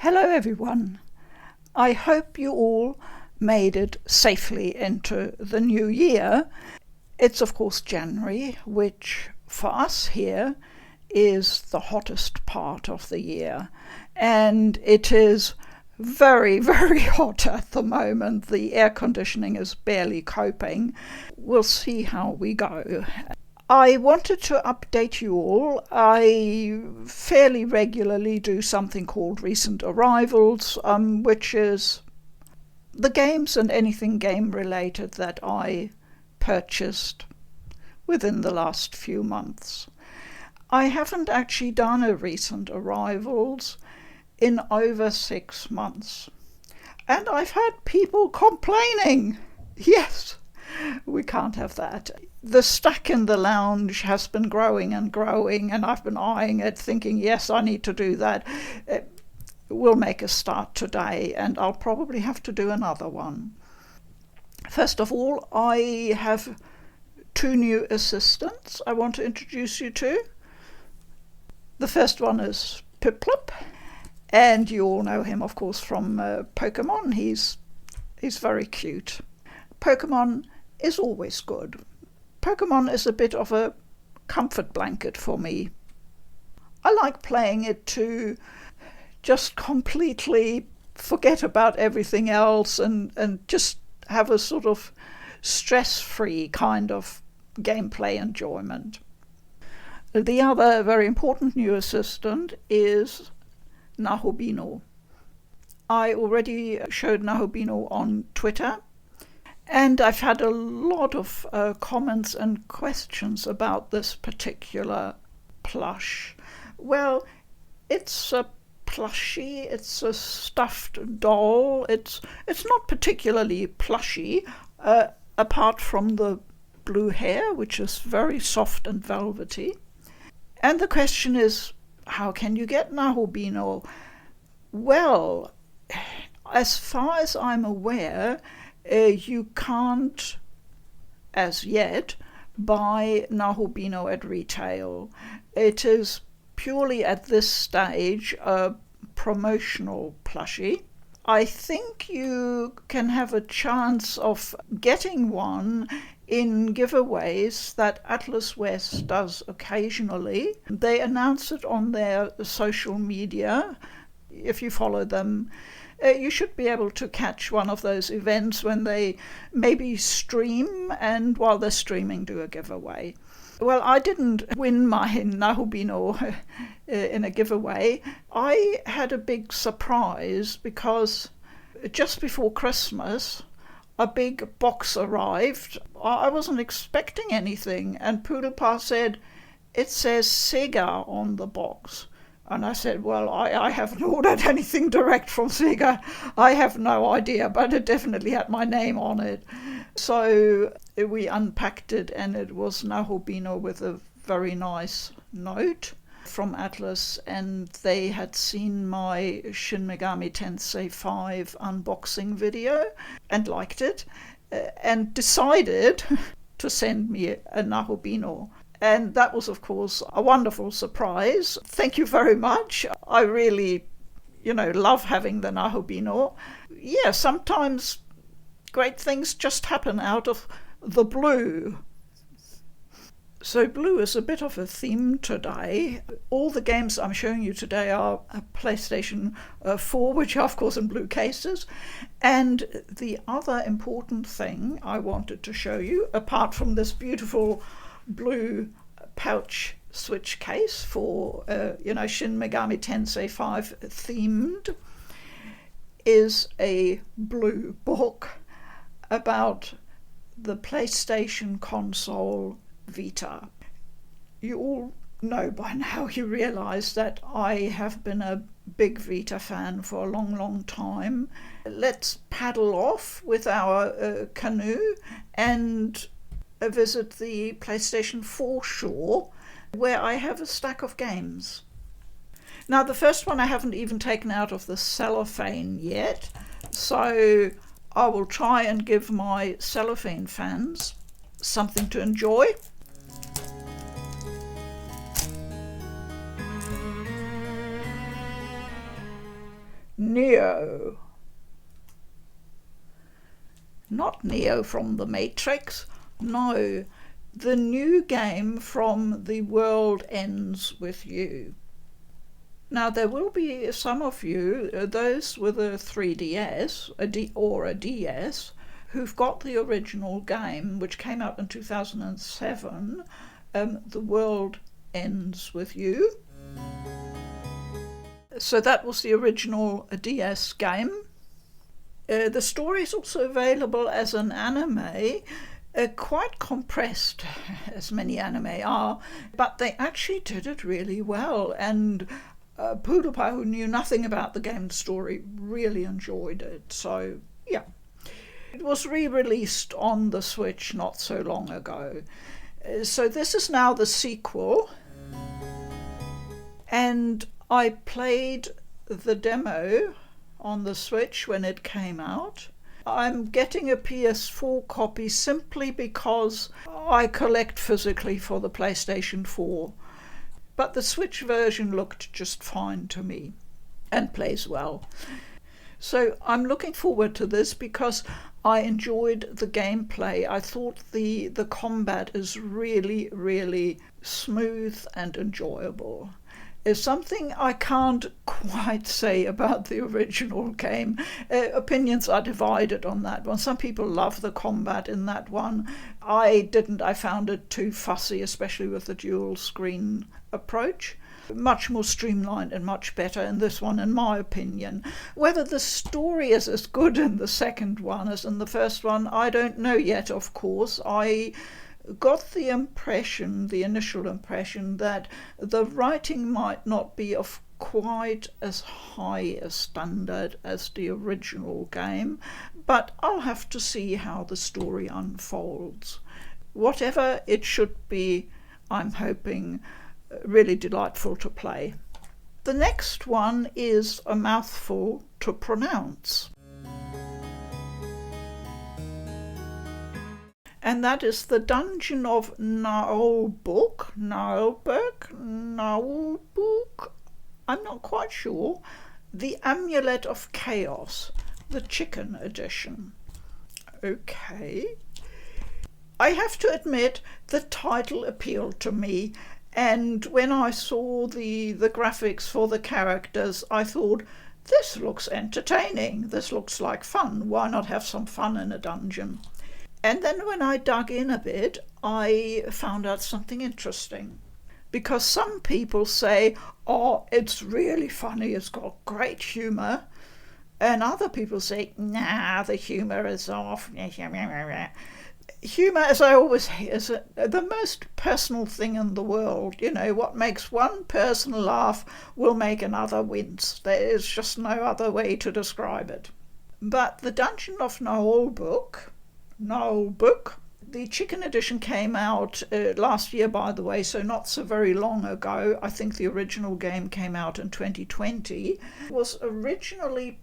Hello everyone. I hope you all made it safely into the new year. It's of course January, which for us here is the hottest part of the year. And it is very, very hot at the moment. The air conditioning is barely coping. We'll see how we go. I wanted to update you all. I fairly regularly do something called Recent Arrivals, which is the games and anything game related that I purchased within the last few months. I haven't actually done a Recent Arrivals in over 6 months. And I've had people complaining. Yes, we can't have that. The stack in the lounge has been growing and growing, and I've been eyeing it, thinking, yes, I need to do that. We'll make a start today, and I'll probably have to do another one. First of all, I have 2 new assistants I want to introduce you to. The first one is Piplup, and you all know him, of course, from Pokemon. He's very cute. Pokemon is always good. Pokemon is a bit of a comfort blanket for me. I like playing it to just completely forget about everything else and just have a sort of stress-free kind of gameplay enjoyment. The other very important new assistant is Naheulbeuk. I already showed Naheulbeuk on Twitter, and I've had a lot of comments and questions about this particular plush. Well, it's a plushie, it's a stuffed doll. It's not particularly plushy, apart from the blue hair, which is very soft and velvety. And the question is, how can you get Naheulbeuk? Well, as far as I'm aware, you can't, as yet, buy Naheulbeuk at retail. It is purely at this stage a promotional plushie. I think you can have a chance of getting one in giveaways that Atlas West does occasionally. They announce it on their social media. If you follow them, you should be able to catch one of those events when they maybe stream, and while they're streaming, do a giveaway. Well, I didn't win my Naheulbeuk in a giveaway. I had a big surprise because just before Christmas, a big box arrived. I wasn't expecting anything, and Poodlepa said, "It says Sega on the box." And I said, well, I haven't ordered anything direct from Sega. I have no idea, but it definitely had my name on it. So we unpacked it, and it was Naheulbeuk with a very nice note from Atlas, and they had seen my Shin Megami Tensei 5 unboxing video and liked it, and decided to send me a Naheulbeuk. And that was, of course, a wonderful surprise. Thank you very much. I really, love having the Naheulbeuk. Yeah, sometimes great things just happen out of the blue. So blue is a bit of a theme today. All the games I'm showing you today are a PlayStation 4, which are, of course, in blue cases. And the other important thing I wanted to show you, apart from this beautiful blue pouch switch case for Shin Megami Tensei 5 themed, is a blue book about the PlayStation console Vita. You all know by now, you realize that I have been a big Vita fan for a long, long time. Let's paddle off with our canoe and visit the PlayStation 4 shore, where I have a stack of games. Now, the first one I haven't even taken out of the cellophane yet, so I will try and give my cellophane fans something to enjoy. Neo. Not Neo from the Matrix, no, the new game from The World Ends With You. Now there will be some of you, those with a 3DS or a DS, who've got the original game, which came out in 2007, The World Ends With You. So that was the original DS game. The story is also available as an anime, quite compressed, as many anime are, but they actually did it really well, and Poodlepa, who knew nothing about the game story, really enjoyed it. So yeah, it was re-released on the Switch not so long ago. So this is now the sequel, and I played the demo on the Switch when it came out. I'm getting a PS4 copy simply because I collect physically for the PlayStation 4. But the Switch version looked just fine to me and plays well. So I'm looking forward to this because I enjoyed the gameplay. I thought the combat is really, really smooth and enjoyable. Is something I can't quite say about the original game. Opinions are divided on that one. Some people love the combat in that one. I didn't. I found it too fussy, especially with the dual screen approach. Much more streamlined and much better in this one, in my opinion. Whether the story is as good in the second one as in the first one, I don't know yet, of course. I got the impression, the initial impression, that the writing might not be of quite as high a standard as the original game, but I'll have to see how the story unfolds. Whatever it should be, I'm hoping really delightful to play. The next one is a mouthful to pronounce. And that is the Dungeon of Naheulbeuk, I'm not quite sure. The Amulet of Chaos, the chicken edition. Okay. I have to admit the title appealed to me, and when I saw the graphics for the characters, I thought, this looks entertaining, this looks like fun, why not have some fun in a dungeon? And then when I dug in a bit, I found out something interesting. Because some people say, oh, it's really funny, it's got great humour. And other people say, nah, the humour is off. Humour, as I always say, is the most personal thing in the world. You know, what makes one person laugh will make another wince. There is just no other way to describe it. But the Dungeon of Naheulbeuk, the chicken edition came out last year, by the way, so not so very long ago. I think the original game came out in 2020. It was originally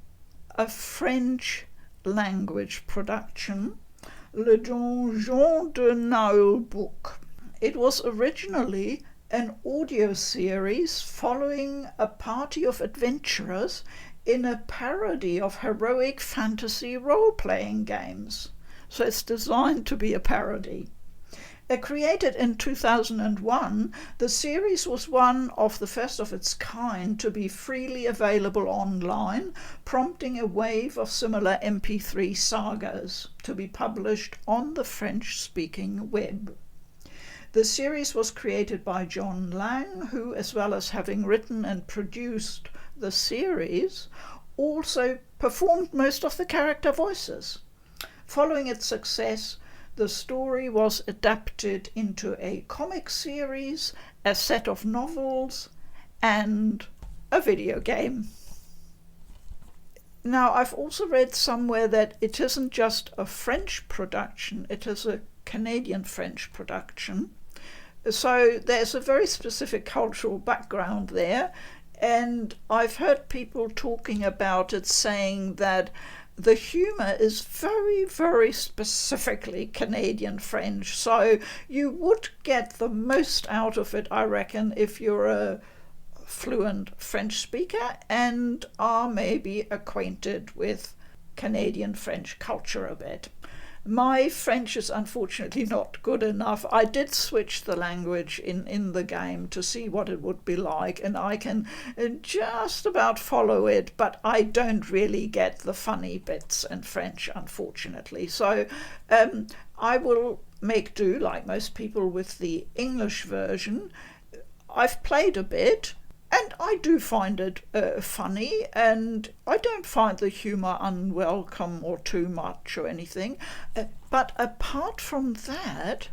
a French language production, Le Dungeon of Naheulbeuk. It was originally an audio series following a party of adventurers in a parody of heroic fantasy role-playing games. So it's designed to be a parody. Created in 2001, the series was one of the first of its kind to be freely available online, prompting a wave of similar MP3 sagas to be published on the French-speaking web. The series was created by John Lang, who, as well as having written and produced the series, also performed most of the character voices. Following its success, the story was adapted into a comic series, a set of novels, and a video game. Now, I've also read somewhere that it isn't just a French production, it is a Canadian-French production. So there's a very specific cultural background there, and I've heard people talking about it, saying that the humour is very, very specifically Canadian-French, so you would get the most out of it, I reckon, if you're a fluent French speaker and are maybe acquainted with Canadian French culture a bit. My French is unfortunately not good enough. I did switch the language in the game to see what it would be like, and I can just about follow it, but I don't really get the funny bits in French, unfortunately. So I will make do, like most people, with the English version. I've played a bit, and I do find it funny, and I don't find the humour unwelcome or too much or anything. But apart from that,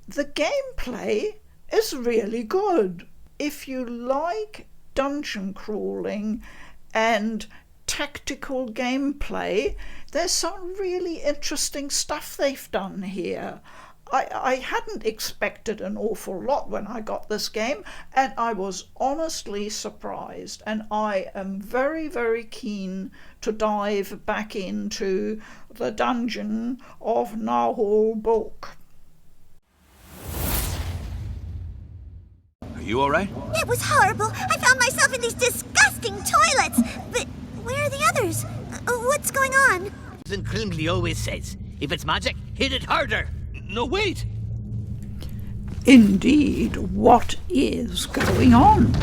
the gameplay is really good. If you like dungeon crawling and tactical gameplay, there's some really interesting stuff they've done here. I hadn't expected an awful lot when I got this game, and I was honestly surprised, and I am very, very keen to dive back into the Dungeon of Naheulbeuk. Are you alright? It was horrible. I found myself in these disgusting toilets. But where are the others? What's going on? As Krimley always says, if it's magic, hit it harder. No, wait! Indeed, what is going on?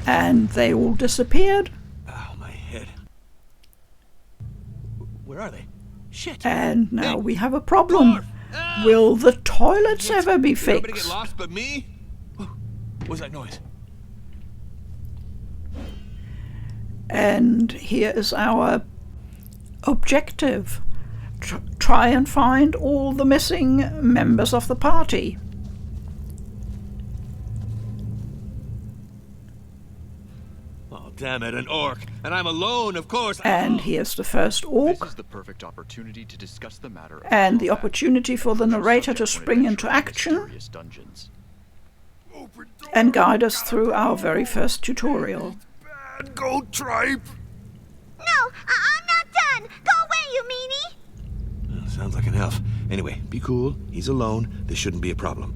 And they all disappeared. Oh, my head. Where are they? Shit! And now we have a problem. Will the toilets ever be fixed? Nobody get lost but me? What was that noise? And here is our objective. Try and find all the missing members of the party. Oh, damn it, an orc. And I'm alone, of course. And here's the first orc. This is the perfect opportunity to discuss the matter. And the opportunity for the narrator to spring into action and guide us through our very first tutorial. Go, tripe! No, I'm not done. Go away, you meanie. Sounds like an elf. Anyway, be cool. He's alone. This shouldn't be a problem.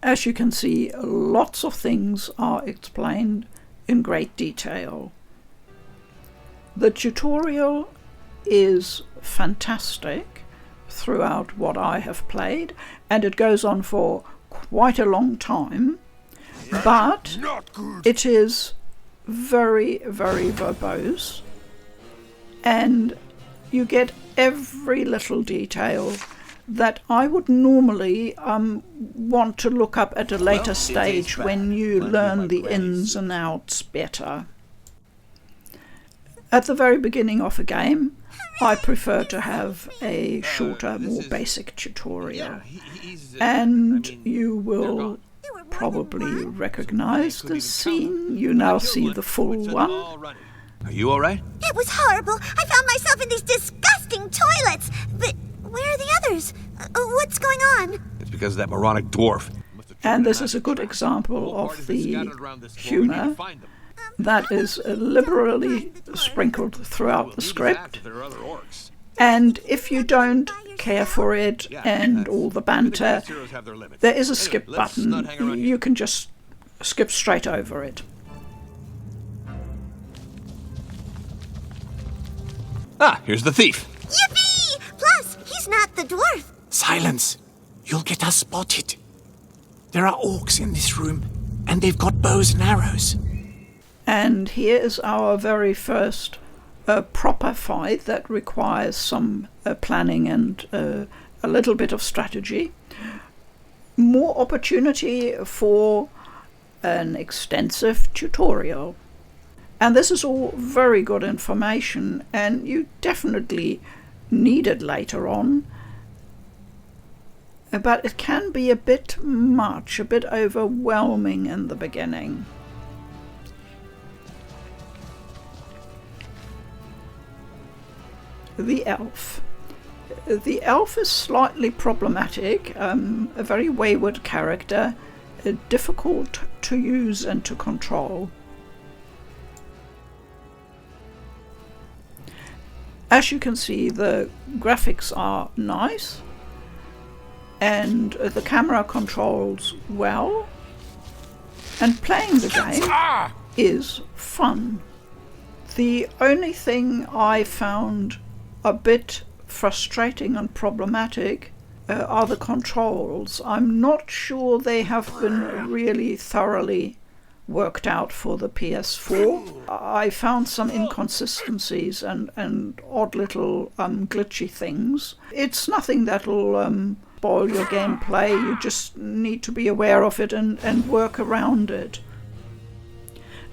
As you can see, lots of things are explained in great detail. The tutorial is fantastic throughout what I have played, and it goes on for quite a long time, but it is very, very verbose, and you get every little detail that I would normally want to look up at a later stage when you learn the ins and outs better. At the very beginning of a game, I prefer to have a shorter, more basic tutorial, and you will probably recognize this scene. You now see the full one. Are you alright? It was horrible. I found myself in these disgusting toilets. But where are the others? What's going on? It's because of that moronic dwarf. And this is a good example of the humour that is liberally sprinkled throughout the script. And if you don't care for it and all the banter, there is a skip button. You can just skip straight over it. Ah, here's the thief. Yippee! Plus, he's not the dwarf. Silence! You'll get us spotted. There are orcs in this room, and they've got bows and arrows. And here is our very first proper fight that requires some planning and a little bit of strategy. More opportunity for an extensive tutorial. And this is all very good information, and you definitely need it later on. But it can be a bit much, a bit overwhelming in the beginning. The elf. The elf is slightly problematic, a very wayward character, difficult to use and to control. As you can see, the graphics are nice and the camera controls well, and playing the game is fun. The only thing I found a bit frustrating and problematic are the controls. I'm not sure they have been really thoroughly worked out for the PS4. I found some inconsistencies and odd little glitchy things. It's nothing that'll spoil your gameplay. You just need to be aware of it and work around it.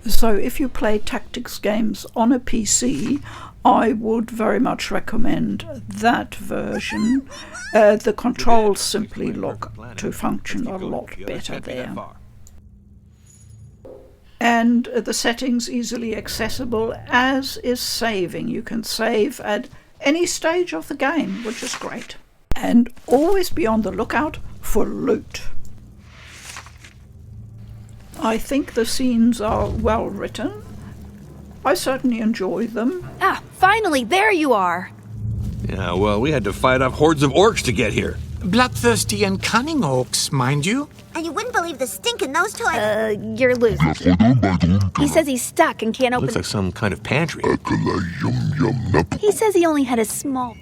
So if you play tactics games on a PC, I would very much recommend that version. The controls simply look to function a lot better there. And the settings easily accessible, as is saving. You can save at any stage of the game, which is great. And always be on the lookout for loot. I think the scenes are well written. I certainly enjoy them. Ah, finally, there you are. Yeah, well, we had to fight off hordes of orcs to get here. Bloodthirsty and cunning orcs, mind you. And you wouldn't believe the stink in those toilets. You're losing. He says he's stuck and can't open Looks like some kind of pantry. He says he only had a small...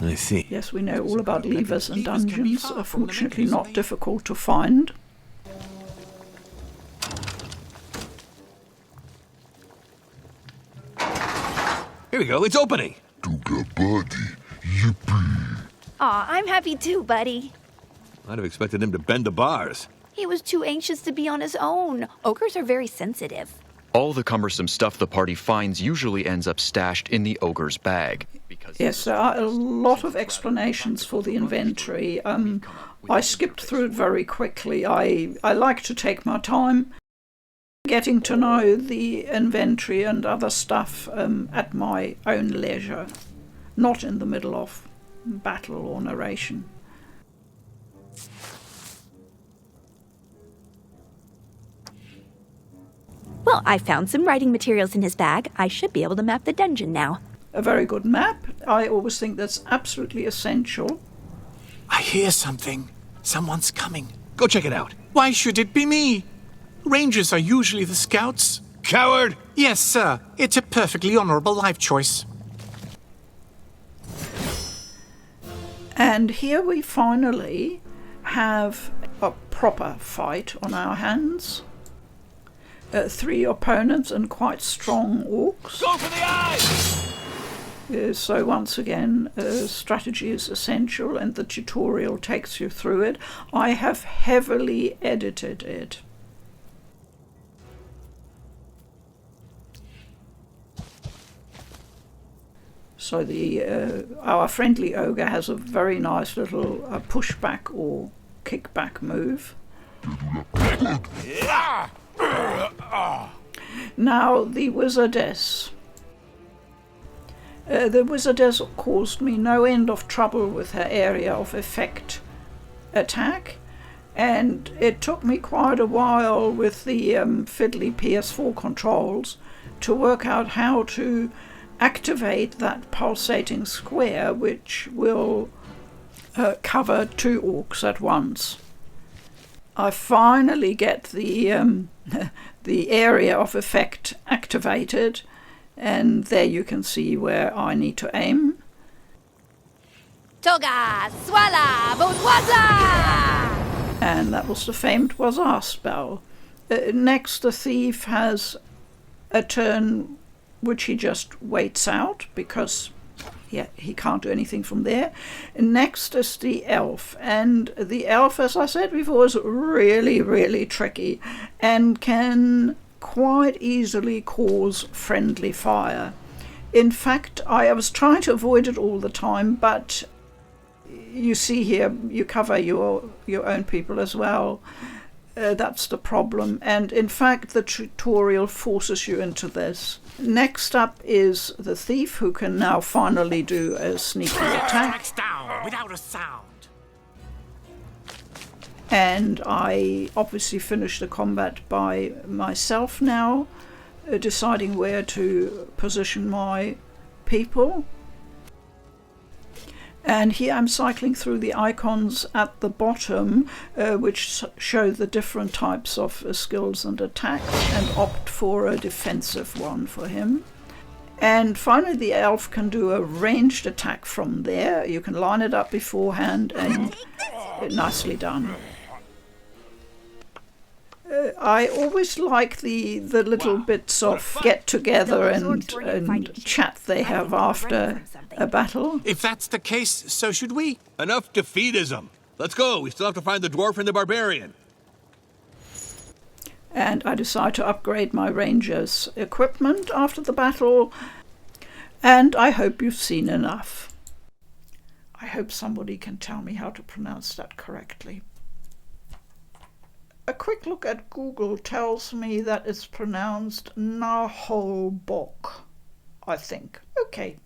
I see. Yes, we know all about levers and dungeons, fortunately not difficult to find. Here we go, it's opening. Aw, I'm happy too, buddy. I'd have expected him to bend the bars. He was too anxious to be on his own. Ogres are very sensitive. All the cumbersome stuff the party finds usually ends up stashed in the ogre's bag. Yes, there are a lot of explanations for the inventory. I skipped through it very quickly. I like to take my time getting to know the inventory and other stuff at my own leisure, not in the middle of battle or narration. Well, I found some writing materials in his bag. I should be able to map the dungeon now. A very good map. I always think that's absolutely essential. I hear something. Someone's coming. Go check it out. Why should it be me? Rangers are usually the scouts. Coward! Yes, sir. It's a perfectly honorable life choice. And here we finally have a proper fight on our hands. 3 opponents and quite strong orcs. Go for the eyes! So once again, strategy is essential and the tutorial takes you through it. I have heavily edited it. So our friendly ogre has a very nice little pushback or kickback move. Now the wizardess. The wizardess caused me no end of trouble with her area of effect attack, and it took me quite a while with the fiddly PS4 controls to work out how to activate that pulsating square which will cover 2 orcs at once. I finally get the area of effect activated, and there you can see where I need to aim. Toga, swala, bodwaza! And that was the famed Wazar spell. Next, the thief has a turn which he just waits out because he can't do anything from there. Next is the elf, and the elf, as I said before, is really, really tricky and can quite easily cause friendly fire. In fact, I was trying to avoid it all the time, but you see here, you cover your own people as well. That's the problem, and in fact the tutorial forces you into this. Next up is the thief, who can now finally do a sneaky attack. Down without a sound. And I obviously finish the combat by myself now, deciding where to position my people. And here I'm cycling through the icons at the bottom, which show the different types of skills and attacks, and opt for a defensive one for him. And finally the elf can do a ranged attack from there. You can line it up beforehand, and nicely done. I always like the little bits of get together and chat they have after a battle. If that's the case, so should we. Enough defeatism. Let's go. We still have to find the dwarf and the barbarian. And I decide to upgrade my ranger's equipment after the battle. And I hope you've seen enough. I hope somebody can tell me how to pronounce that correctly. A quick look at Google tells me that it's pronounced Naheulbeuk, I think. Okay.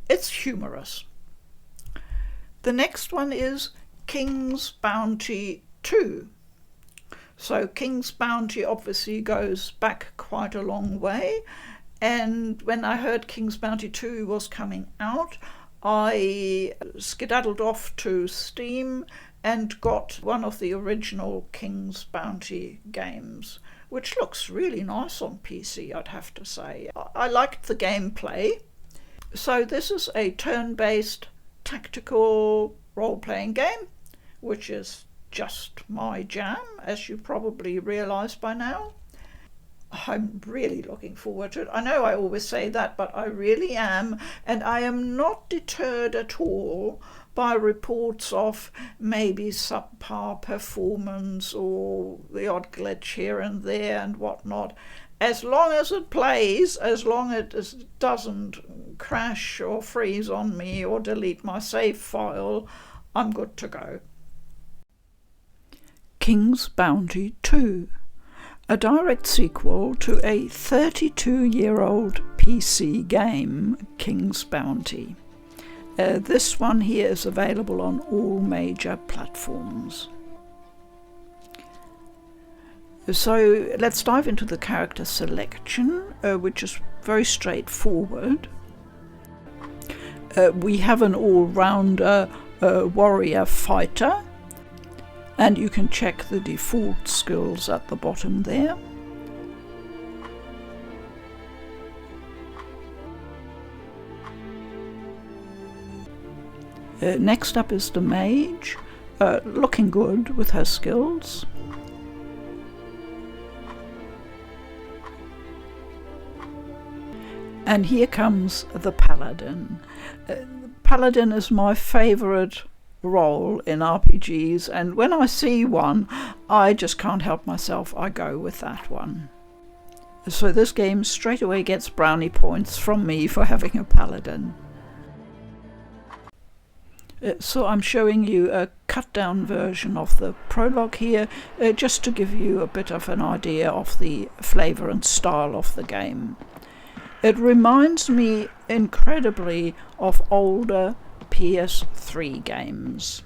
It's humorous. The next one is King's Bounty 2. So King's Bounty obviously goes back quite a long way, and when I heard King's Bounty 2 was coming out, I skedaddled off to Steam and got one of the original King's Bounty games, which looks really nice on PC, I'd have to say. I liked the gameplay. So this is a turn-based tactical role-playing game, which is just my jam, as you probably realise by now. I'm really looking forward to it. I know I always say that, but I really am, and I am not deterred at all by reports of maybe subpar performance or the odd glitch here and there and whatnot. As long as it plays, as long as it doesn't crash or freeze on me or delete my save file, I'm good to go. King's Bounty 2, a direct sequel to a 32-year-old PC game, King's Bounty. This one here is available on all major platforms. So let's dive into the character selection, which is very straightforward. We have an all-rounder warrior fighter, and you can check the default skills at the bottom there. Next up is the mage, looking good with her skills. And here comes the paladin. Paladin is my favourite role in RPGs, and when I see one, I just can't help myself. I go with that one. So this game straight away gets brownie points from me for having a paladin. So I'm showing you a cut-down version of the prologue here, just to give you a bit of an idea of the flavour and style of the game. It reminds me incredibly of older PS3 games.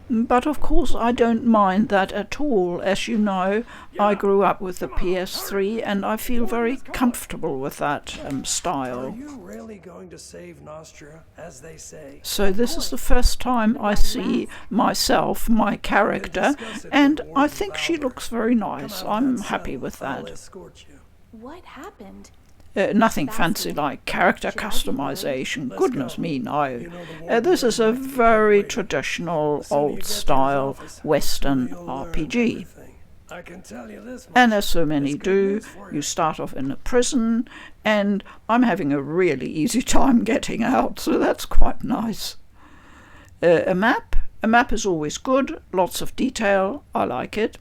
But of course I don't mind that at all. As you know, I grew up with the PS3 and I feel very comfortable with that style. Are you really going to save Nostria, as they say? So this is the first time I see myself, my character, and I think she looks very nice. I'm happy with that. What happened? Nothing fancy like character customization. Goodness me, no. This is a very traditional, old-style Western RPG. And as so many do, you start off in a prison, and I'm having a really easy time getting out, so that's quite nice. A map? A map is always good, lots of detail, I like it.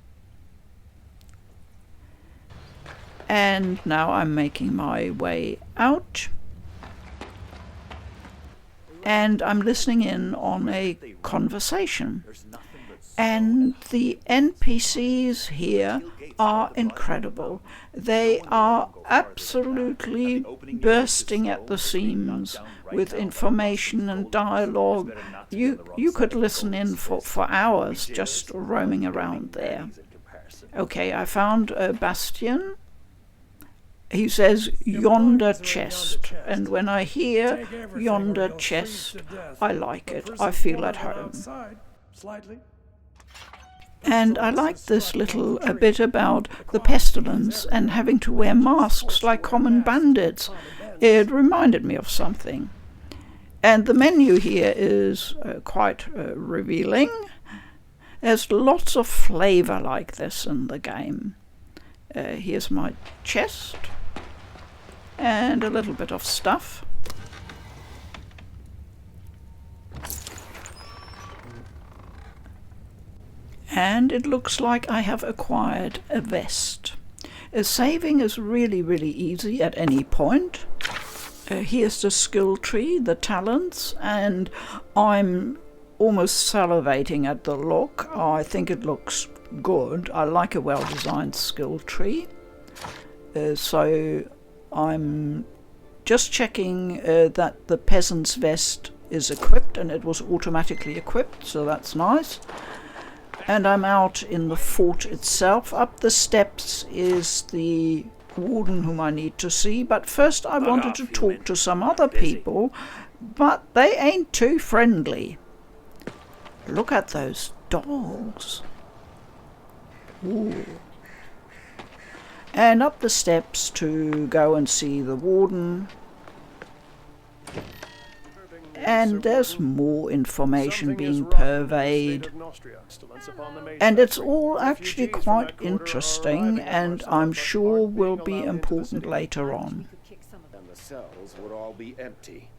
And now I'm making my way out, and I'm listening in on a conversation. And the NPCs here are incredible. They are absolutely bursting at the seams with information and dialogue. You could listen in for hours just roaming around there. Okay, I found Bastian. He says yonder chest, and when I hear yonder chest, I like it. I feel at home. And I like this little bit about the pestilence and having to wear masks like common bandits. It reminded me of something. And the menu here is quite revealing. There's lots of flavour like this in the game. Here's my chest and a little bit of stuff. And it looks like I have acquired a vest. Saving is really, really easy at any point. Here's the skill tree, the talents, and I'm almost salivating at the look. I think it looks good. I like a well-designed skill tree. So I'm just checking that the peasant's vest is equipped, and it was automatically equipped, so that's nice. And I'm out in the fort itself. Up the steps is the warden whom I need to see, but first I wanted to talk to some other people, but they ain't too friendly. Look at those dogs. Ooh. And up the steps to go and see the warden. And there's more information being purveyed. And it's all actually quite interesting, and I'm sure will be important later on. And the cells would all be empty,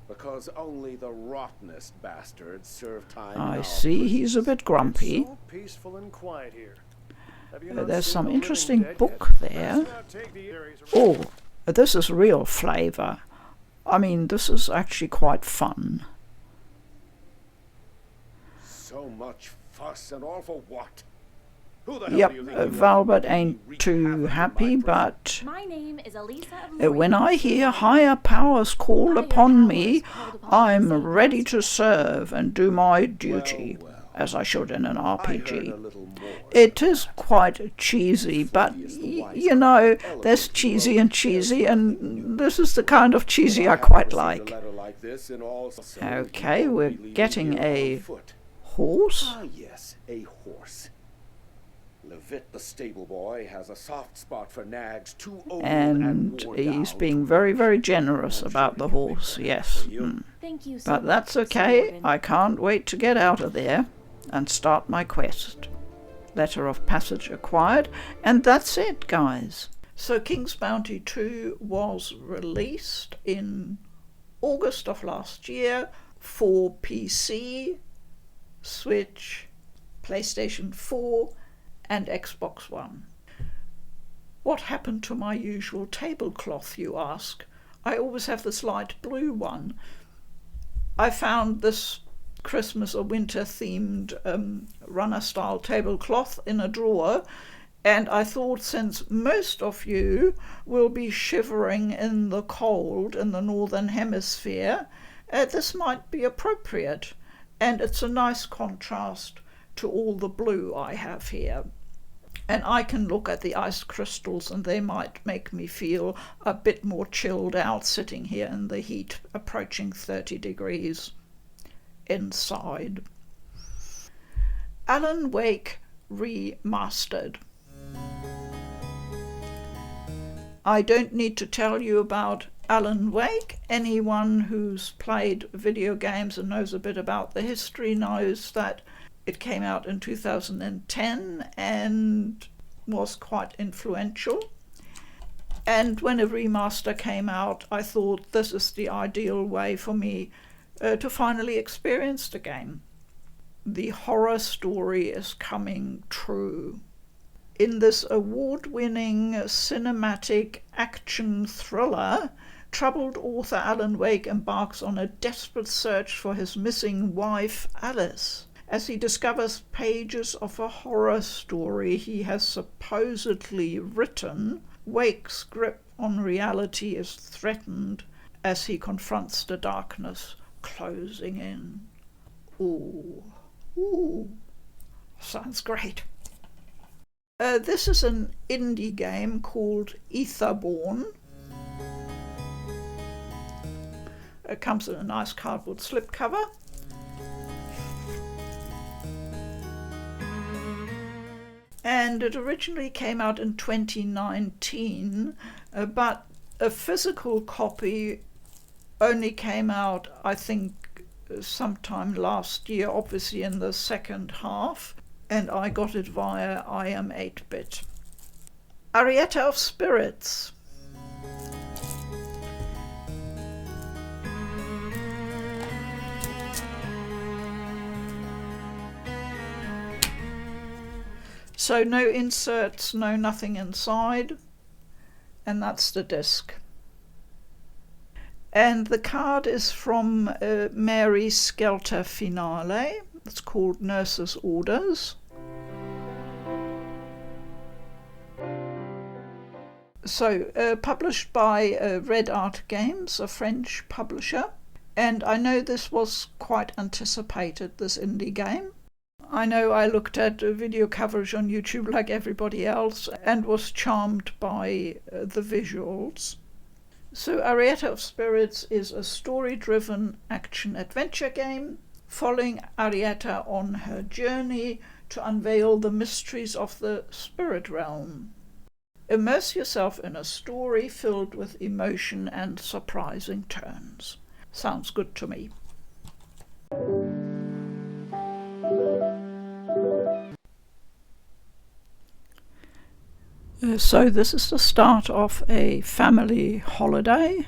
because only the rottenest bastards serve time. I see he's a bit grumpy. So peaceful and quiet here. There's some interesting book there. Oh, this is real flavour. I mean, this is actually quite fun. So much fuss and all for what? Who the hell Yep, do you think you are? Valbert ain't too happy, but My name is Elisa of when I hear higher powers call upon me, I'm ready to serve and do my duty, as I should in an RPG. It is quite cheesy, but you know, there's cheesy and cheesy, and this is the kind of cheesy I quite like. Okay, we're getting a horse. Ah, yes, a horse. Levitt, the stable boy, has a soft spot for nags too old And worn he's down. being very, very generous about the horse, yes. Thank you so But much, that's Sir okay. Warden. I can't wait to get out of there and start my quest. Letter of passage acquired, and that's it, guys. So King's Bounty 2 was released in August of last year for PC, Switch, PlayStation 4 and Xbox One. What happened to my usual tablecloth, you ask? I always have this light blue one. I found this Christmas or winter themed runner style tablecloth in a drawer, and I thought, since most of you will be shivering in the cold in the northern hemisphere, this might be appropriate, and it's a nice contrast to all the blue I have here. And I can look at the ice crystals and they might make me feel a bit more chilled out sitting here in the heat approaching 30 degrees inside. Alan Wake Remastered. I don't need to tell you about Alan Wake. Anyone who's played video games and knows a bit about the history knows that it came out in 2010 and was quite influential. And when a remaster came out, I thought this is the ideal way for me to finally experience the game. The horror story is coming true. In this award-winning cinematic action thriller, troubled author Alan Wake embarks on a desperate search for his missing wife, Alice. as he discovers pages of a horror story he has supposedly written. Wake's grip on reality is threatened as he confronts the darkness closing in. Ooh, sounds great. This is an indie game called Etherborn. It comes in a nice cardboard slipcover. And it originally came out in 2019, but a physical copy only came out, I think, sometime last year, obviously in the second half, and I got it via I Am 8-bit. Arietta of Spirits. So no inserts, no nothing inside, and that's the disc. And the card is from Mary Skelter Finale. It's called Nurse's Orders. So published by Red Art Games, a French publisher. And I know this was quite anticipated, this indie game. I know I looked at video coverage on YouTube like everybody else and was charmed by the visuals. So Arietta of Spirits is a story-driven action-adventure game following Arietta on her journey to unveil the mysteries of the spirit realm. Immerse yourself in a story filled with emotion and surprising turns. Sounds good to me. So this is the start of a family holiday,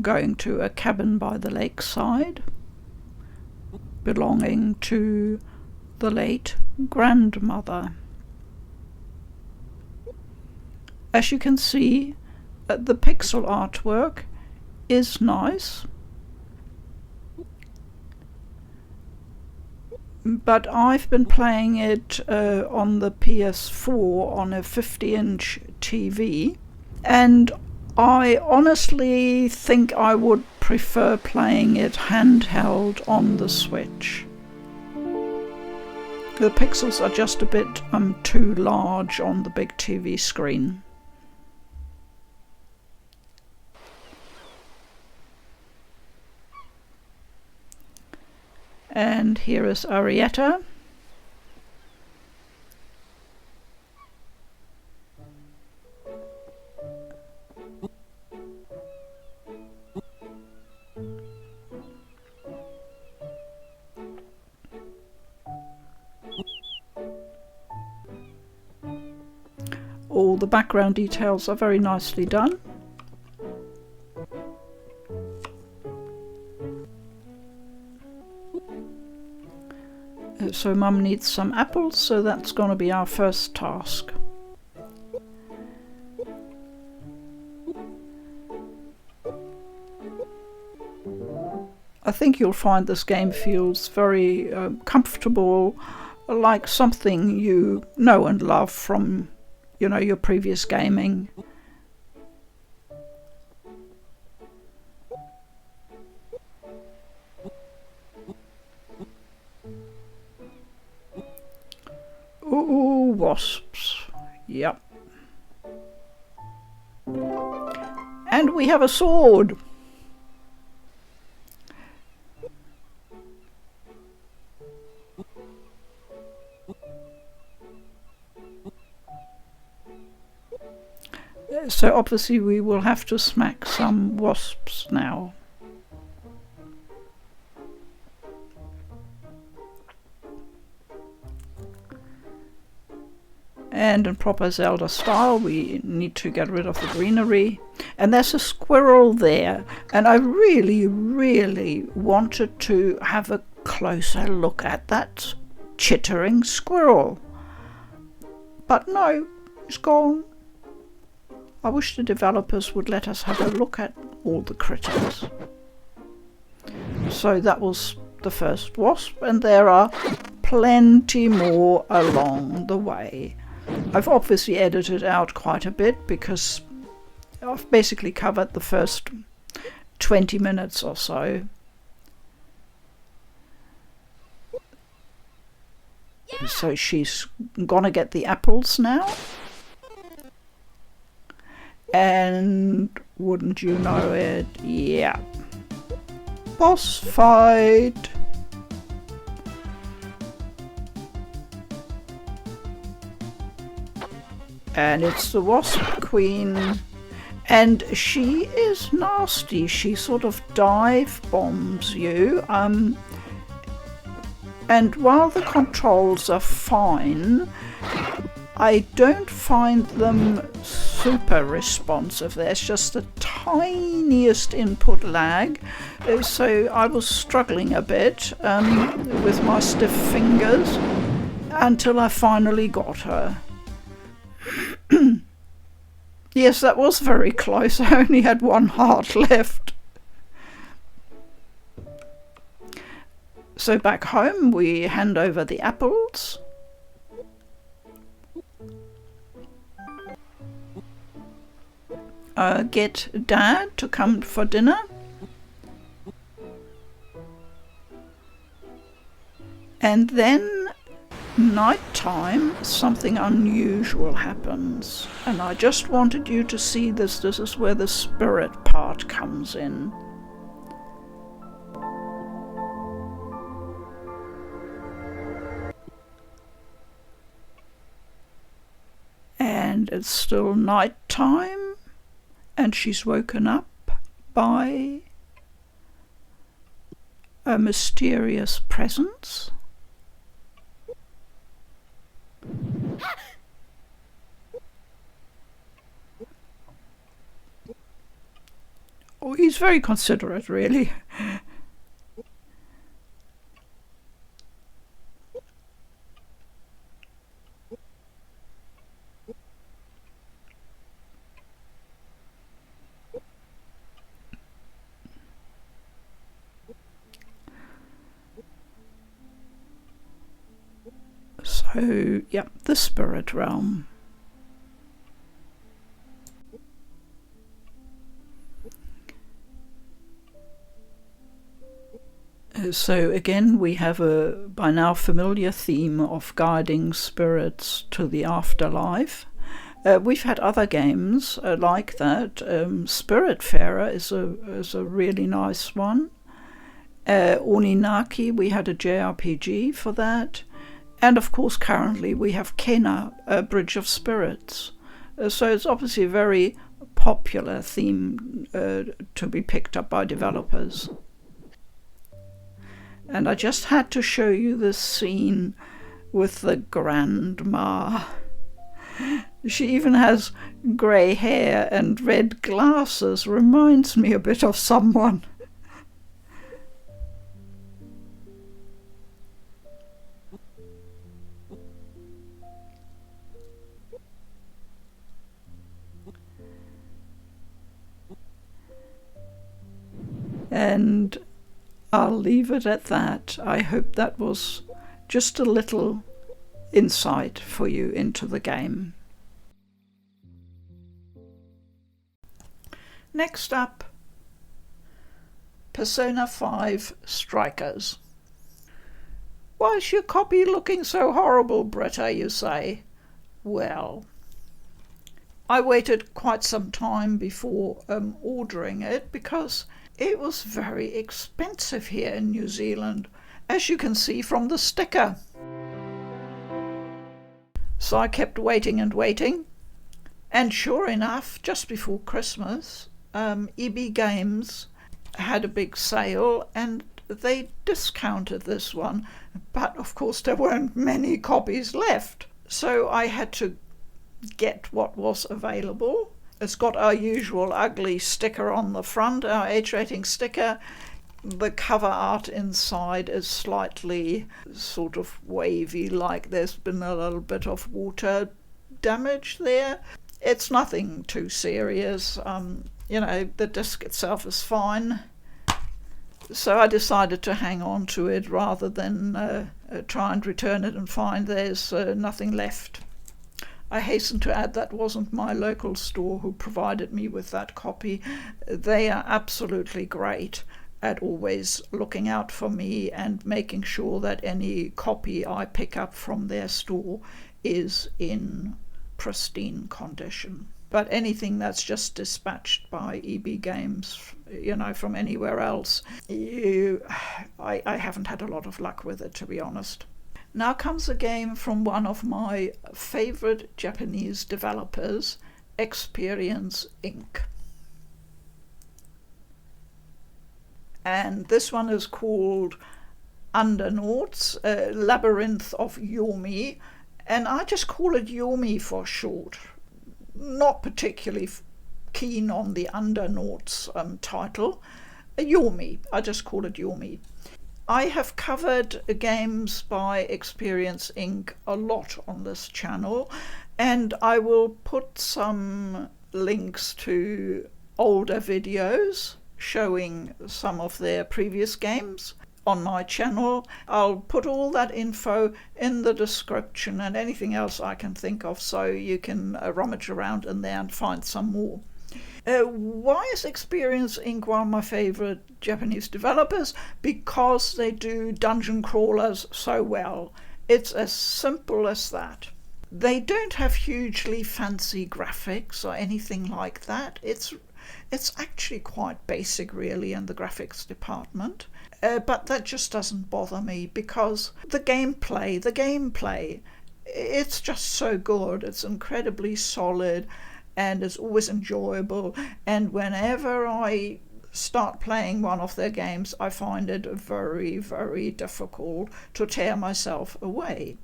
going to a cabin by the lakeside, belonging to the late grandmother. As you can see, the pixel artwork is nice, but I've been playing it on the PS4 on a 50-inch TV, and I honestly think I would prefer playing it handheld on the Switch. The pixels are just a bit too large on the big TV screen. And here is Arietta. All the background details are very nicely done. So Mum needs some apples, so that's going to be our first task. I think you'll find this game feels very comfortable, like something you know and love from, you know, your previous gaming. Ooh, wasps. Yep. And we have a sword. So obviously we will have to smack some wasps now. And in proper Zelda style, we need to get rid of the greenery. And there's a squirrel there. And I really, really wanted to have a closer look at that chittering squirrel. But no, it's gone. I wish the developers would let us have a look at all the critters. So that was the first wasp, and there are plenty more along the way. I've obviously edited out quite a bit because I've basically covered the first 20 minutes or so. Yeah. So she's gonna get the apples now. And wouldn't you know it, yeah. Boss fight. And it's the Wasp Queen. And she is nasty. She sort of dive bombs you. And while the controls are fine, I don't find them super responsive. There's just the tiniest input lag. So I was struggling a bit with my stiff fingers until I finally got her. Yes, that was very close. I only had one heart left. So back home we hand over the apples. Get Dad to come for dinner. And then night time, something unusual happens. And I just wanted you to see this. This is where the spirit part comes in. And it's still night time, and she's woken up by a mysterious presence. Oh, he's very considerate, really. So, yeah, the spirit realm. So again, we have a by now familiar theme of guiding spirits to the afterlife. We've had other games like that. Spiritfarer is a really nice one. Oninaki, we had a JRPG for that. And of course, currently we have Kena, Bridge of Spirits. So it's obviously a very popular theme to be picked up by developers. And I just had to show you this scene with the grandma. She even has grey hair and red glasses. Reminds me a bit of someone. And I'll leave it at that. I hope that was just a little insight for you into the game. Next up, Persona 5 Strikers. Why is your copy looking so horrible, Britta, you say? Well, I waited quite some time before ordering it because it was very expensive here in New Zealand, as you can see from the sticker. So I kept waiting and waiting, and sure enough, just before Christmas, EB Games had a big sale and they discounted this one, but of course there weren't many copies left. So I had to get what was available. It's got our usual ugly sticker on the front, our age rating sticker. The cover art inside is slightly sort of wavy, like there's been a little bit of water damage there. It's nothing too serious. The disc itself is fine. So I decided to hang on to it rather than try and return it and find there's nothing left. I hasten to add that wasn't my local store who provided me with that copy. They are absolutely great at always looking out for me and making sure that any copy I pick up from their store is in pristine condition. But anything that's just dispatched by EB Games, from anywhere else, I haven't had a lot of luck with it, to be honest. Now comes a game from one of my favorite Japanese developers, Experience Inc. And this one is called Undernauts, Labyrinth of Yomi, and I just call it Yomi for short. Not particularly keen on the Undernauts title. Yomi, I just call it Yomi. I have covered games by Experience Inc. a lot on this channel, and I will put some links to older videos showing some of their previous games on my channel. I'll put all that info in the description and anything else I can think of, so you can rummage around in there and find some more. Why is Experience Inc. one of my favorite Japanese developers? Because they do dungeon crawlers so well. It's as simple as that. They don't have hugely fancy graphics or anything like that. It's actually quite basic, really, in the graphics department. But that just doesn't bother me, because the gameplay, it's just so good. It's incredibly solid and it's always enjoyable. And whenever I start playing one of their games, I find it very, very difficult to tear myself away.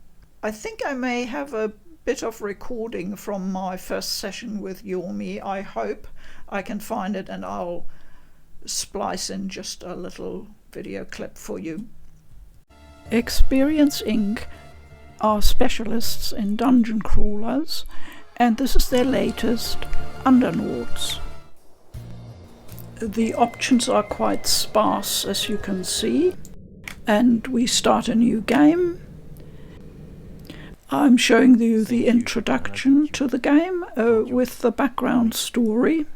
I think I may have a bit of recording from my first session with Yomi. I hope I can find it, and I'll splice in just a little video clip for you. Experience Inc. are specialists in dungeon crawlers, and this is their latest, Undernauts. The options are quite sparse, as you can see, and we start a new game. I'm showing you the introduction to the game with the background story.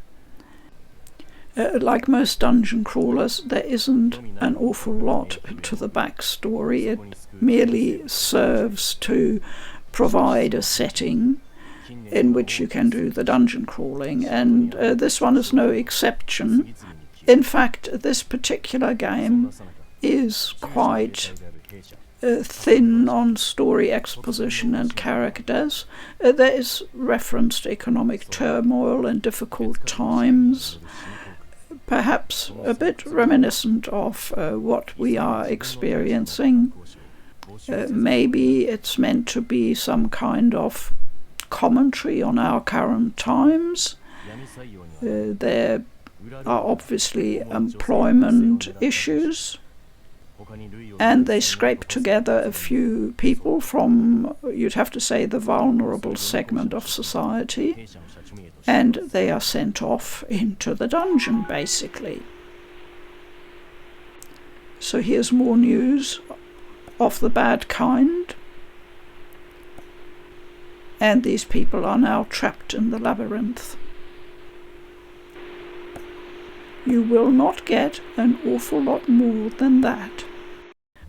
Like most dungeon crawlers, there isn't an awful lot to the backstory. It merely serves to provide a setting in which you can do the dungeon crawling, and this one is no exception. In fact, this particular game is quite thin on story exposition and characters. There is reference to economic turmoil and difficult times, perhaps a bit reminiscent of what we are experiencing. Maybe it's meant to be some kind of commentary on our current times. There are obviously employment issues, and they scrape together a few people from, you'd have to say, the vulnerable segment of society, and they are sent off into the dungeon, basically. So here's more news of the bad kind. And these people are now trapped in the labyrinth. You will not get an awful lot more than that.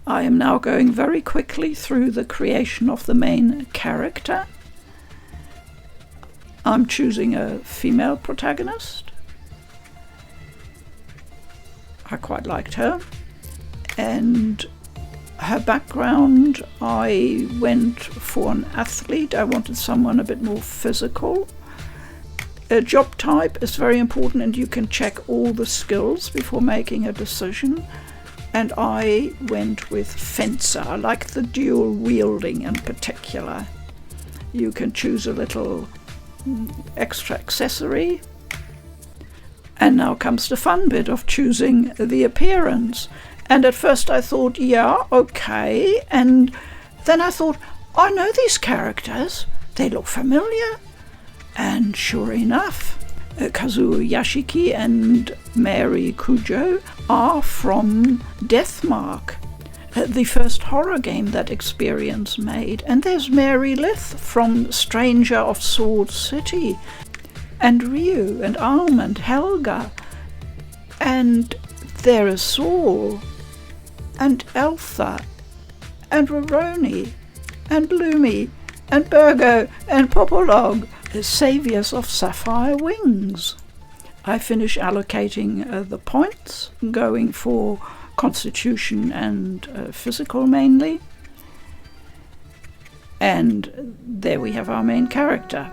I am now going very quickly through the creation of the main character. I'm choosing a female protagonist. I quite liked her. And her background, I went for an athlete. I wanted someone a bit more physical. A job type is very important, and you can check all the skills before making a decision. And I went with fencer. I like the dual wielding in particular. You can choose a little extra accessory. And now comes the fun bit of choosing the appearance. And at first I thought, yeah, okay. And then I thought, I know these characters. They look familiar. And sure enough, Kazuo Yashiki and Mary Kujo are from Deathmark, the first horror game that Experience made. And there's Mary Lith from Stranger of Sword City, and Ryu and Arm and Helga, and there is Saul and Eltha and Roroni and Lumi and Burgo and Popolog, saviours of Sapphire Wings. I finish allocating the points, going for constitution and physical mainly. And there we have our main character.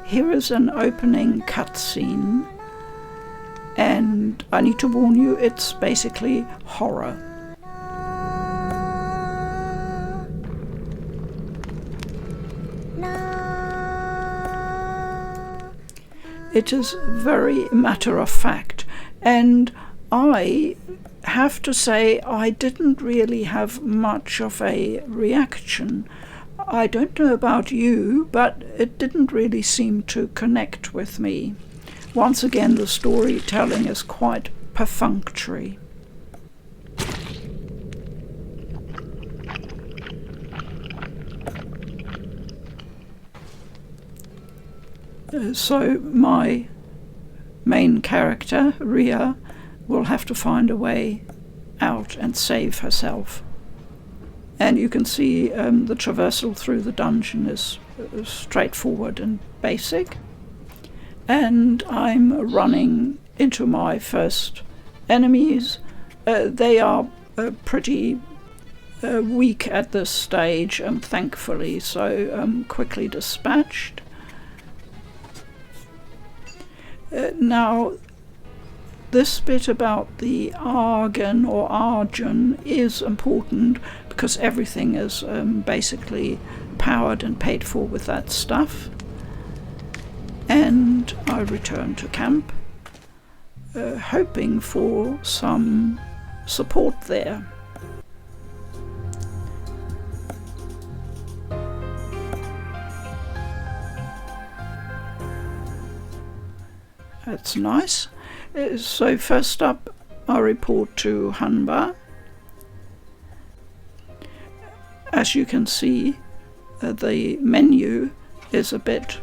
Here is an opening cutscene, and I need to warn you, it's basically horror. It is very matter of fact, and I have to say I didn't really have much of a reaction. I don't know about you, but it didn't really seem to connect with me. Once again, the storytelling is quite perfunctory. So my main character, Ria, will have to find a way out and save herself. And you can see the traversal through the dungeon is straightforward and basic. And I'm running into my first enemies. They are pretty weak at this stage, thankfully, so quickly dispatched. Now, this bit about the Argon or Argon is important because everything is basically powered and paid for with that stuff. And I return to camp, hoping for some support there. That's nice. So first up, I report to Hanba. As you can see, the menu is a bit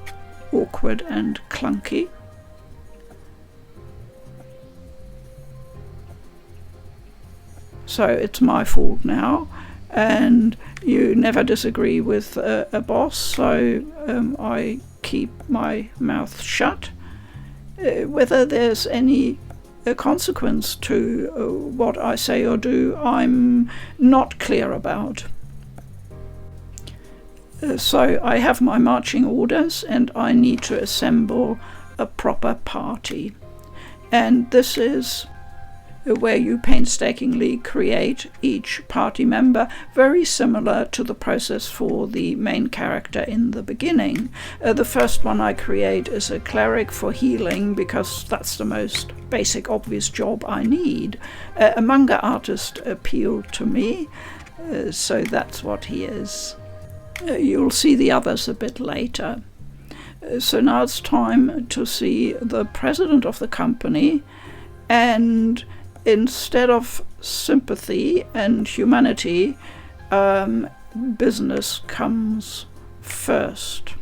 awkward and clunky. So it's my fault now, and you never disagree with a boss, so I keep my mouth shut. Whether there's any consequence to what I say or do, I'm not clear about. So I have my marching orders and I need to assemble a proper party. And this is where you painstakingly create each party member, very similar to the process for the main character in the beginning. The first one I create is a cleric for healing, because that's the most basic, obvious job I need. A manga artist appealed to me, so that's what he is. You'll see the others a bit later. So now it's time to see the president of the company, and instead of sympathy and humanity, business comes first.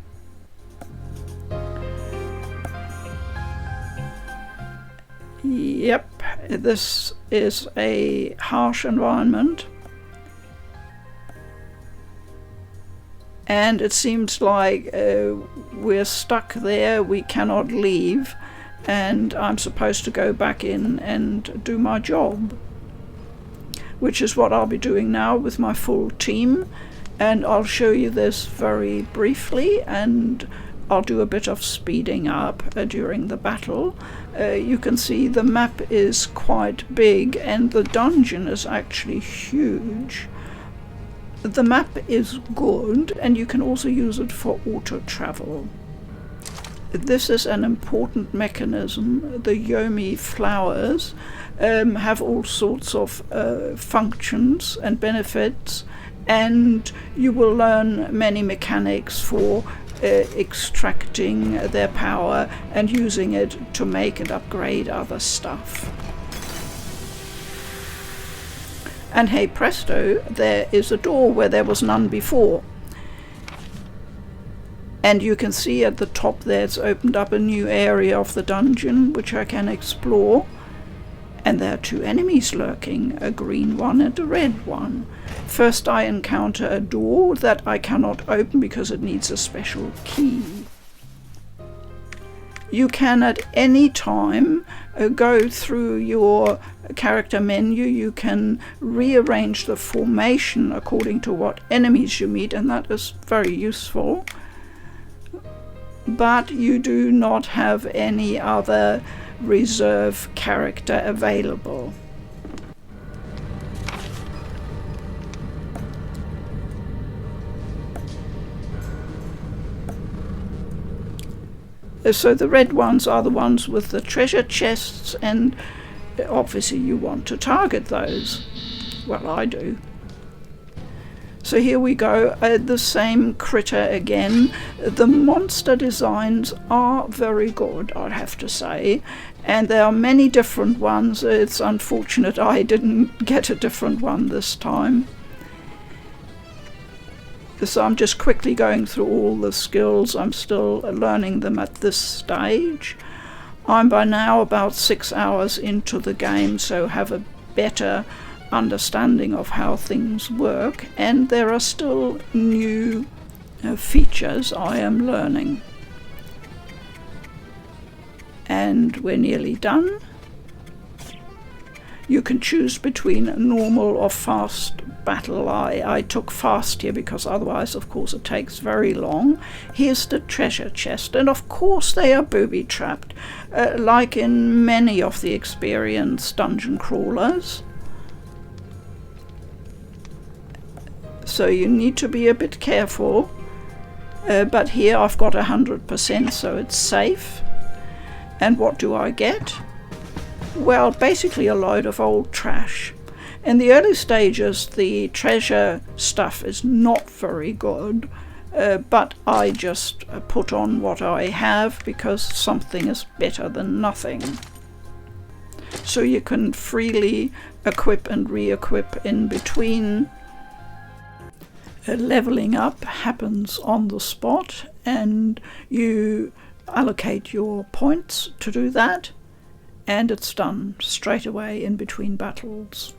Yep, this is a harsh environment. And it seems like we're stuck there, we cannot leave. And I'm supposed to go back in and do my job, which is what I'll be doing now with my full team. And I'll show you this very briefly, and I'll do a bit of speeding up during the battle. You can see the map is quite big and the dungeon is actually huge. The map is good, and you can also use it for auto travel. This is an important mechanism. The Yomi flowers have all sorts of functions and benefits, and you will learn many mechanics for extracting their power and using it to make and upgrade other stuff. And hey presto, there is a door where there was none before. And you can see at the top there it's opened up a new area of the dungeon which I can explore. And there are two enemies lurking, a green one and a red one. First I encounter a door that I cannot open because it needs a special key. You can at any time go through your character menu. You can rearrange the formation according to what enemies you meet, and that is very useful. But you do not have any other reserve character available. So the red ones are the ones with the treasure chests, and obviously you want to target those. Well, I do. So here we go, the same critter again. The monster designs are very good, I'd have to say, and there are many different ones. It's unfortunate I didn't get a different one this time. So I'm just quickly going through all the skills. I'm still learning them at this stage. I'm by now about 6 hours into the game, so have a better understanding of how things work, and there are still new features I am learning. And we're nearly done. You can choose between normal or fast battle. I took fast here because otherwise of course it takes very long. Here's the treasure chest, and of course they are booby trapped, like in many of the experienced dungeon crawlers. So you need to be a bit careful, but here I've got 100%, so it's safe. And what do I get? Well, basically a load of old trash. In the early stages the treasure stuff is not very good, but I just put on what I have because something is better than nothing. So you can freely equip and re-equip in between. Leveling up happens on the spot, and you allocate your points to do that, and it's done straight away in between battles.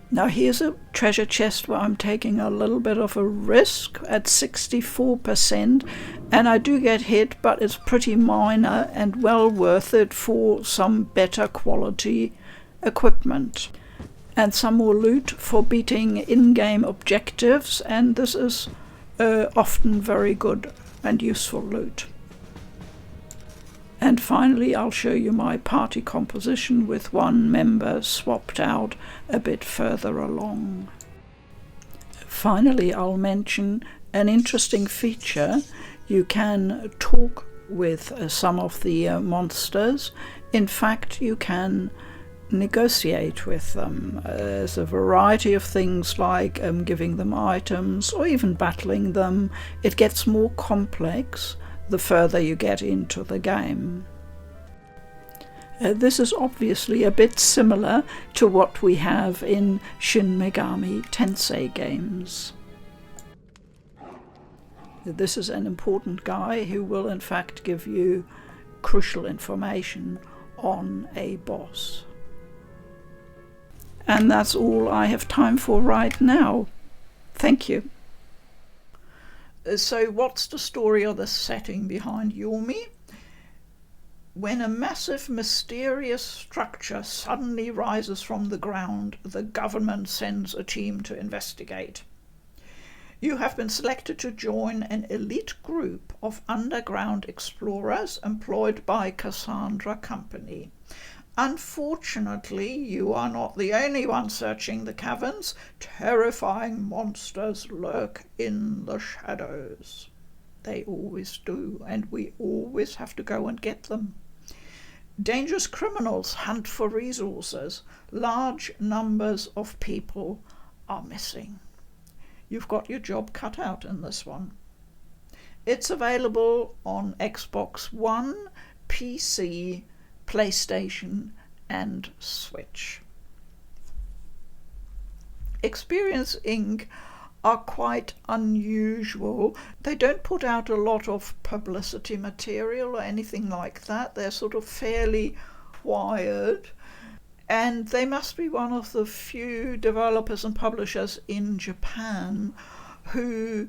Now here's a treasure chest where I'm taking a little bit of a risk at 64%, and I do get hit, but it's pretty minor and well worth it for some better quality equipment. And some more loot for beating in-game objectives, and this is often very good and useful loot. And finally I'll show you my party composition with one member swapped out a bit further along. Finally I'll mention an interesting feature. You can talk with some of the monsters. In fact, you can negotiate with them. There's a variety of things like giving them items or even battling them. It gets more complex the further you get into the game. This is obviously a bit similar to what we have in Shin Megami Tensei games. This is an important guy who will in fact give you crucial information on a boss. And that's all I have time for right now. Thank you. So what's the story or the setting behind Yomi? When a massive mysterious structure suddenly rises from the ground, the government sends a team to investigate. You have been selected to join an elite group of underground explorers employed by Cassandra Company. Unfortunately, you are not the only one searching the caverns. Terrifying monsters lurk in the shadows. They always do, and we always have to go and get them. Dangerous criminals hunt for resources. Large numbers of people are missing. you've got your job cut out in this one. It's available on Xbox One, PC, PlayStation and Switch. Experience Inc. are quite unusual. They don't put out a lot of publicity material or anything like that. They're sort of fairly quiet, and they must be one of the few developers and publishers in Japan who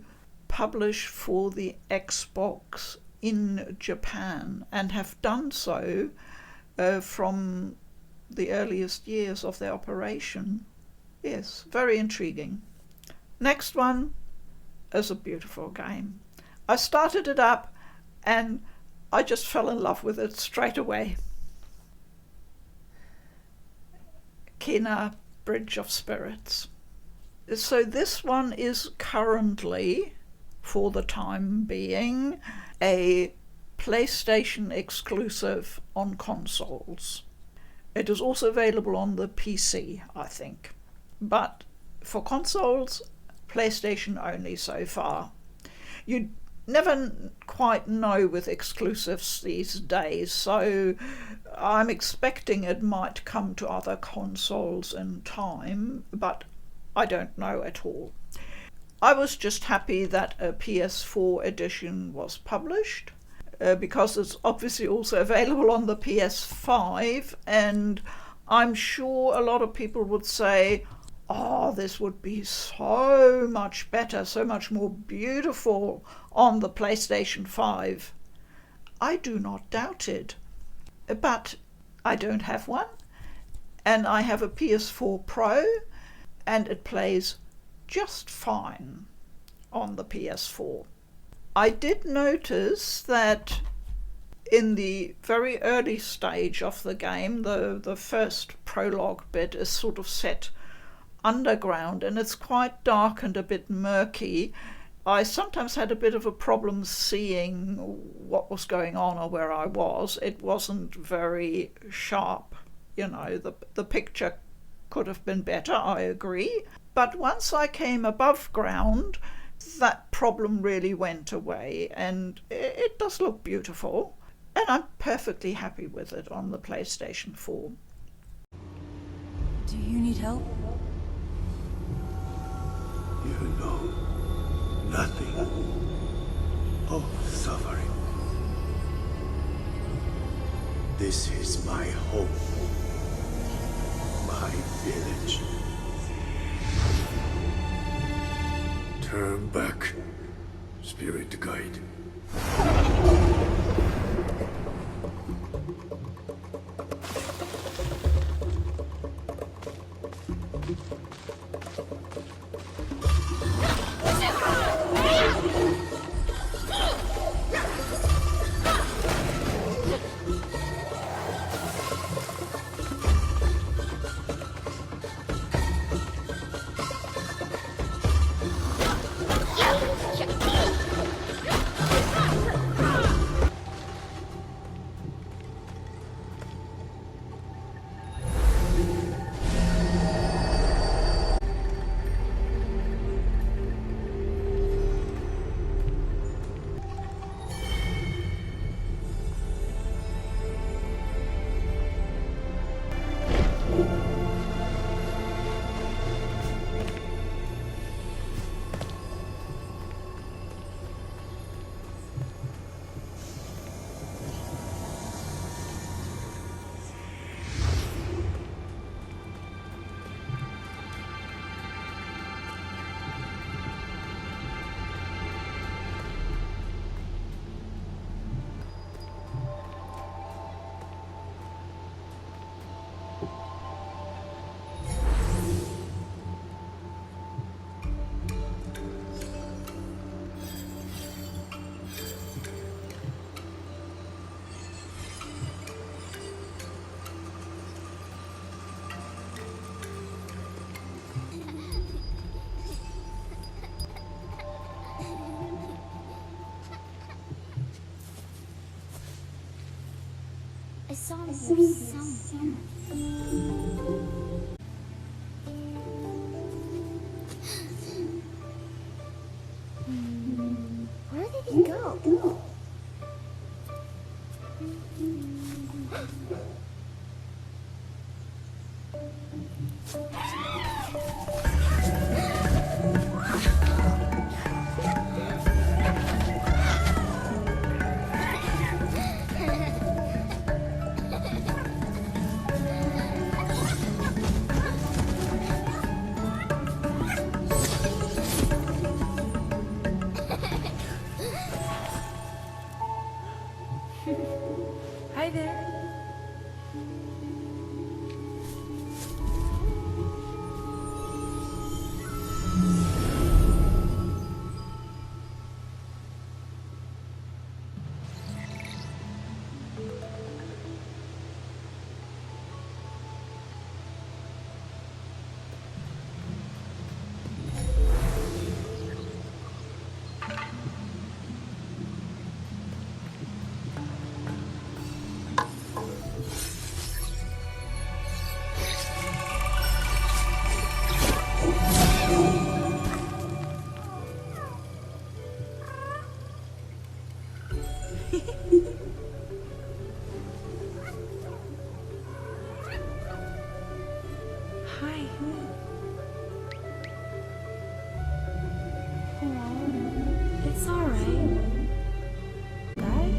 publish for the Xbox in Japan and have done so from the earliest years of their operation. Yes, very intriguing. Next one is a beautiful game. I started it up and I just fell in love with it straight away. Kena Bridge of Spirits. So this one is currently, for the time being, a PlayStation exclusive on consoles. It is also available on the PC, I think. But for consoles, PlayStation only so far. You never quite know with exclusives these days, so I'm expecting it might come to other consoles in time, but I don't know at all. I was just happy that a PS4 edition was published, because it's obviously also available on the PS5, and I'm sure a lot of people would say, oh, this would be so much better, so much more beautiful on the PlayStation 5. I do not doubt it. But I don't have one, and I have a PS4 Pro, and it plays just fine on the PS4. I did notice that in the very early stage of the game, the first prologue bit is sort of set underground, and it's quite dark and a bit murky. I sometimes had a bit of a problem seeing what was going on or where I was. It wasn't very sharp, you know, the picture could have been better, I agree. But once I came above ground, that problem really went away, and it does look beautiful, and I'm perfectly happy with it on the PlayStation 4. Do you need help? You know nothing of suffering. This is my home, my village. Turn back, spirit guide. I saw him somewhere. Hi there. Hi. Oh, it's all right. Right?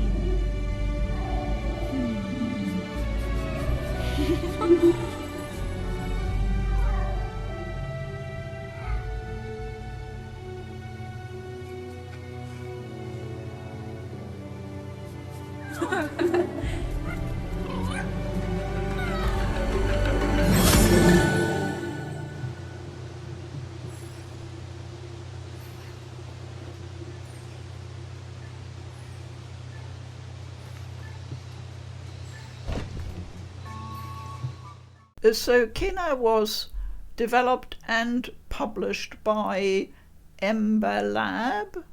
So Kena was developed and published by Ember Lab,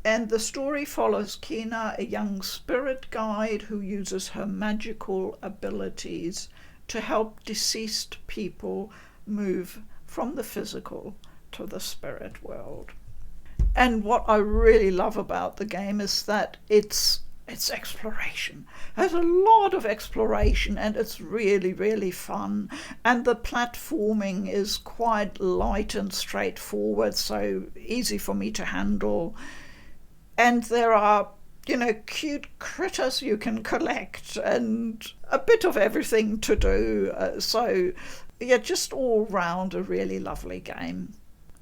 and the story follows Kena, a young spirit guide who uses her magical abilities to help deceased people move from the physical to the spirit world. And what I really love about the game is that it's exploration. There's a lot of exploration and it's really, really fun. And the platforming is quite light and straightforward, so easy for me to handle. And there are, cute critters you can collect and a bit of everything to do. So, just all round a really lovely game.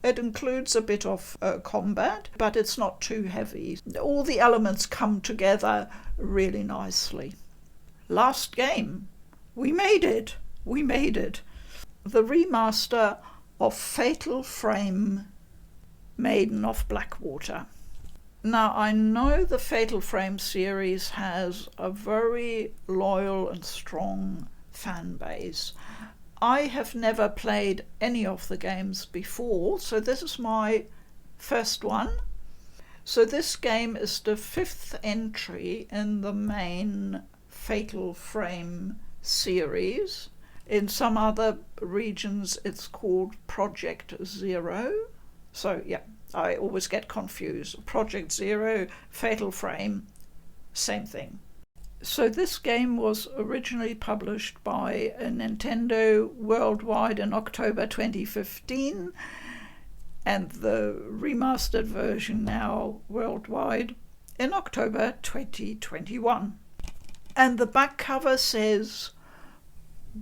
It includes a bit of combat, but it's not too heavy. All the elements come together really nicely. Last game. We made it. The remaster of Fatal Frame, Maiden of Blackwater. Now, I know the Fatal Frame series has a very loyal and strong fan base. I have never played any of the games before, so this is my first one. So this game is the 5th entry in the main Fatal Frame series. In some other regions it's called Project Zero. So yeah, I always get confused. Project Zero, Fatal Frame, same thing. So this game was originally published by Nintendo worldwide in October 2015, and the remastered version now worldwide in October 2021. And the back cover says,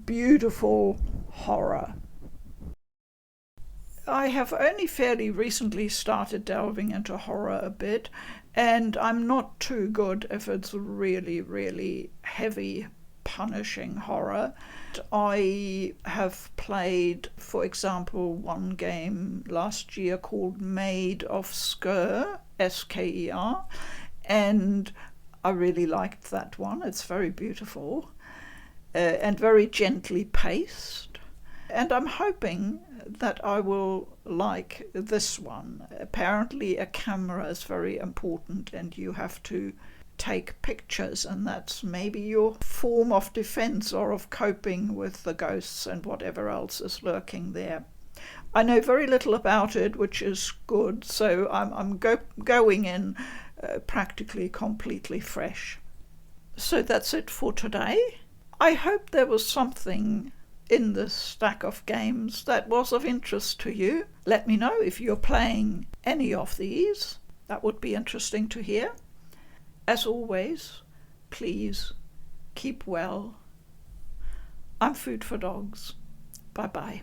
"Beautiful horror." I have only fairly recently started delving into horror a bit, and I'm not too good if it's really, really heavy, punishing horror. I have played, for example, one game last year called Maid of Sker, Sker, and I really liked that one. It's very beautiful and very gently paced. And I'm hoping that I will like this one. Apparently a camera is very important and you have to take pictures, and that's maybe your form of defense or of coping with the ghosts and whatever else is lurking there. I know very little about it, which is good, so I'm going in practically completely fresh. So that's it for today. I hope there was something in this stack of games that was of interest to you. Let me know if you're playing any of these. That would be interesting to hear. As always, please keep well. I'm Food for Dogs. Bye-bye.